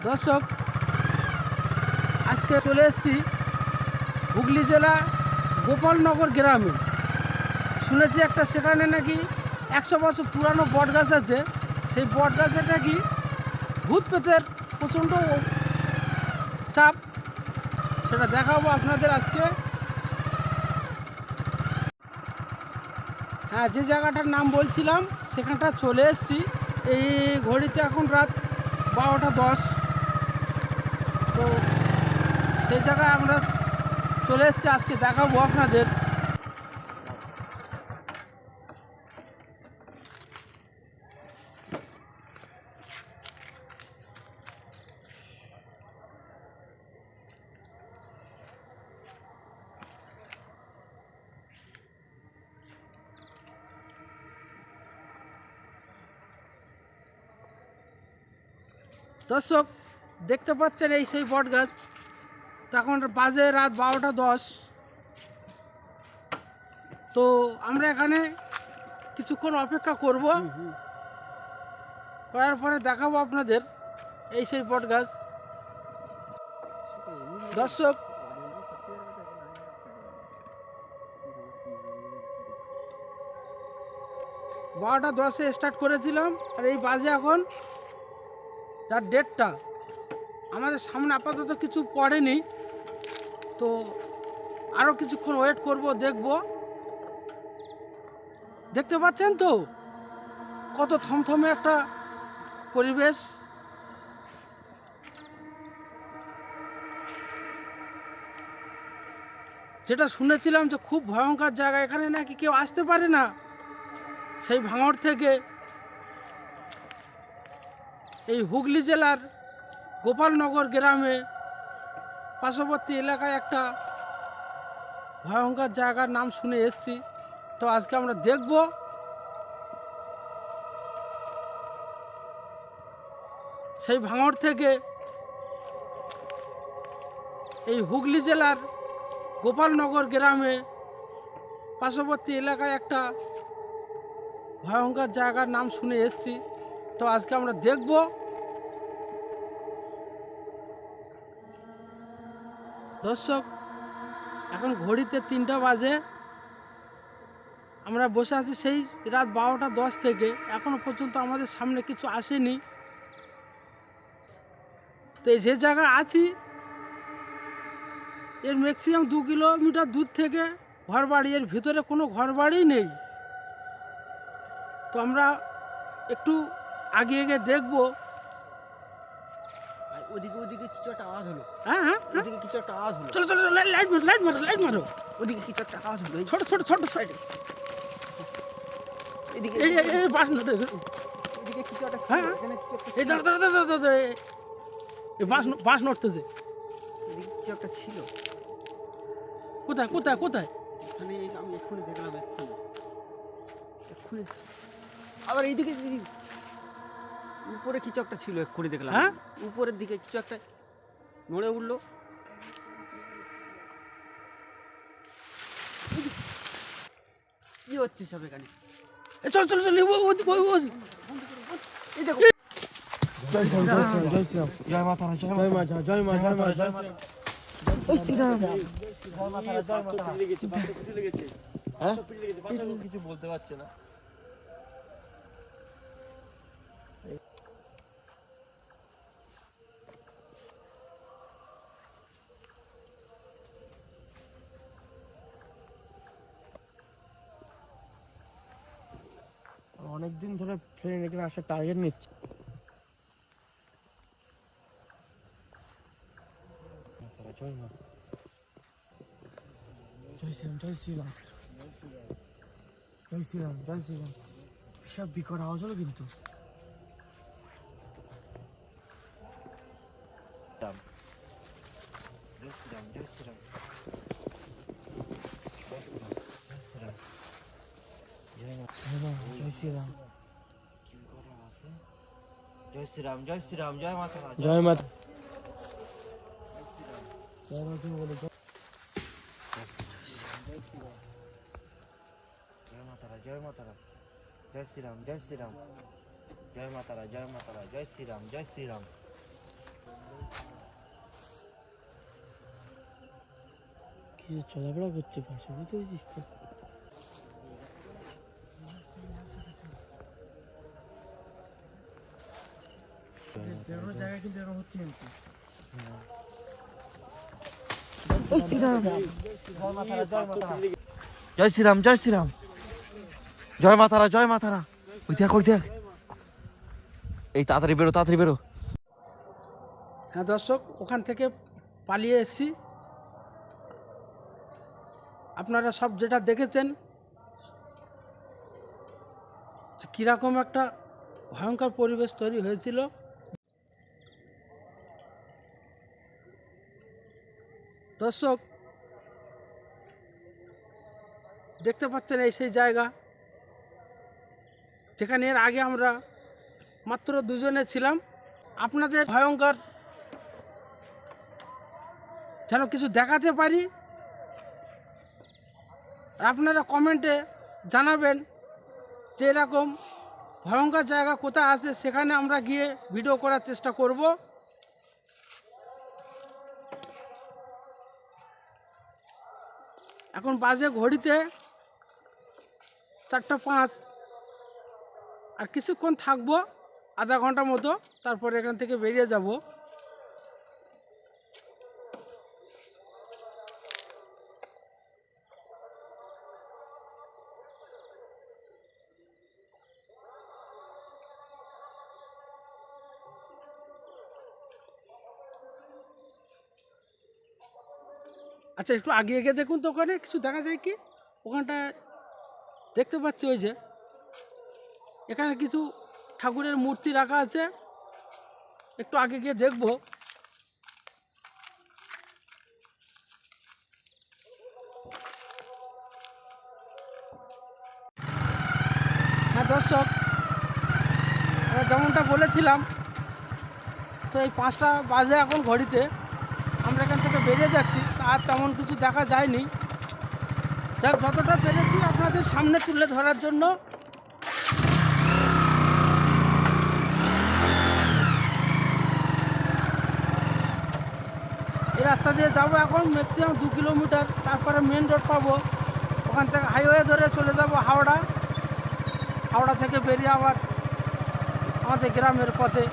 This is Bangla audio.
দর্শক, আজকে চলে এসেছি হুগলি জেলা গোপালনগর গ্রামে। শুনেছি একটা সেখানে নাকি 100 বছর পুরানো বট গাছ আছে। সেই বট গাছে নাকি ভূত পেতের প্রচণ্ড চাপ, সেটা দেখাবো আপনাদের আজকে। হ্যাঁ, যে জায়গাটার নাম বলছিলাম সেখানটা চলে এসেছি। এই ঘড়িতে এখন রাত 12টা 10। তো সেই জায়গায় আমরা চলে এসেছি, আজকে দেখাবো আপনাদের। দর্শক, দেখতে পাচ্ছেন এই সেই বট গাছ। তখন বাজে রাত 12টা 10। তো আমরা এখানে কিছুক্ষণ অপেক্ষা করব, করার পরে দেখাবো আপনাদের এই সেই বট গাছ। দর্শক, 12টা 10-এ স্টার্ট করেছিলাম, আর এই বাজে এখন রাত 1:30। আমাদের সামনে আপাতত কিছু পড়েনি, তো আরও কিছুক্ষণ ওয়েট করব, দেখব। দেখতে পাচ্ছেন তো কত থমথমে একটা পরিবেশ। যেটা শুনেছিলাম যে খুব ভয়ঙ্কর জায়গা, এখানে নাকি কেউ আসতে পারে না। সেই ভাঙড় থেকে এই হুগলি জেলার গোপালনগর গ্রামে পার্শ্ববর্তী এলাকায় একটা ভয়ঙ্কর জায়গার নাম শুনে এসেছি। তো আজকে আমরা দেখব। সেই ভাঙড় থেকে এই হুগলি জেলার গোপালনগর গ্রামে পার্শ্ববর্তী এলাকায় একটা ভয়ঙ্কর জায়গার নাম শুনে এসেছি। তো আজকে আমরা দেখব। দর্শক, এখন ঘড়িতে 3টা বাজে। আমরা বসে আছি সেই রাত 12টা 10 থেকে, এখনো পর্যন্ত আমাদের সামনে কিছু আসেনি। তো এই যে জায়গায় আছি এর ম্যাক্সিমাম 2 কিলোমিটার দূর থেকে ঘরবাড়ি, এর ভিতরে কোনো ঘরবাড়ি নেই। তো আমরা একটু আগে গিয়ে দেখবো। ওদিকে কিছু একটা আওয়াজ হলো। হ্যাঁ হ্যাঁ, ওদিকে কিছু একটা আওয়াজ হলো। চলো চলো, লাইট মারো। ওদিকে কিছু একটা আওয়াজ হলো। ছোট সাইডে। এদিকে এই বাস না, এদিকে কিছু একটা হ্যাঁ এখানে কিছু একটা এই দাঁড়া, এই বাস নড়তেছে। এদিকে কিছু একটা ছিল। কোথায়? এখানে আমি এক্ষুনি দেখলাম, এক্ষুনি আবার এইদিকে উপরে কিছু একটা ছিল, এক্ষুনি দেখলাম। হ্যাঁ, উপরের দিকে কিছু একটা নড়ে উঠলো। কি হচ্ছে সব এখানে? চল এই দেখো। জয় মা, জয় মা। কিছু বলতে পারছে না। অনেকদিন ধরে ট্রেন এখানে আসার টার্গেট নিচ্ছি। জয় মা, জয় শ্রীরাম। সব বিকট আওয়াজ হলো কিন্তু। জয় শ্রীরাম। জয় শ্রীরাম। জয় মাতা। জয় মাতা। জয় মাতারা। জয় শ্রীরাম। জয় মাতারা। জয় শ্রীরাম। কি চলাফেরা করছে পাশে, বুঝতে পেরেছিস তো? বেরোনোর জায়গায় কিন্তু এরকম হচ্ছে কিন্তু। জয় শ্রীরাম, জয় শ্রীরাম, জয় মাতারা, জয় মাতারা। ওই দেখ, ওই দেখ, এই তাড়াতাড়ি বেরো, তাড়াতাড়ি বেরো। হ্যাঁ দর্শক, ওখান থেকে পালিয়ে এসেছি। আপনারা সব যেটা দেখেছেন, কীরকম একটা ভয়ঙ্কর পরিবেশ তৈরি হয়েছিল। দর্শক দেখতে পাচ্ছেন, এই সেই জায়গা যেখানে এর আগে আমরা মাত্র দুজনে ছিলাম। আপনাদের ভয়ঙ্কর যেন কিছু দেখাতে পারি। আর আপনারা কমেন্টে জানাবেন যে এরকম ভয়ঙ্কর জায়গা কোথায় আছে, সেখানে আমরা গিয়ে ভিডিও করার চেষ্টা করব। এখন বাজে ঘড়িতে 4:05। আর কিছুক্ষণ থাকবো, আধা ঘন্টা মতো, তারপর এখান থেকে বেরিয়ে যাব। আচ্ছা, একটু আগে এগিয়ে দেখুন তো, ওখানে কিছু দেখা যায় কি? ওখানটা দেখতে পাচ্ছি ওই যে এখানে কিছু ঠাকুরের মূর্তি রাখা আছে। একটু আগে গিয়ে দেখব। হ্যাঁ দর্শক, যেমনটা বলেছিলাম, তো এই 5টা বাজে এখন ঘড়িতে। আমরা এখান থেকে বেরিয়ে যাচ্ছি। আর তেমন কিছু দেখা যায়নি। যাক, যতটা পেরেছি আপনাদের সামনে তুলে ধরার জন্য। এই রাস্তা দিয়ে যাবো এখন ম্যাক্সিমাম 2 কিলোমিটার, তারপরে মেন রোড পাবো। ওখান থেকে হাইওয়ে ধরে চলে যাব হাওড়া। হাওড়া থেকে বেরিয়ে আবার আমাদের গ্রামের পথে।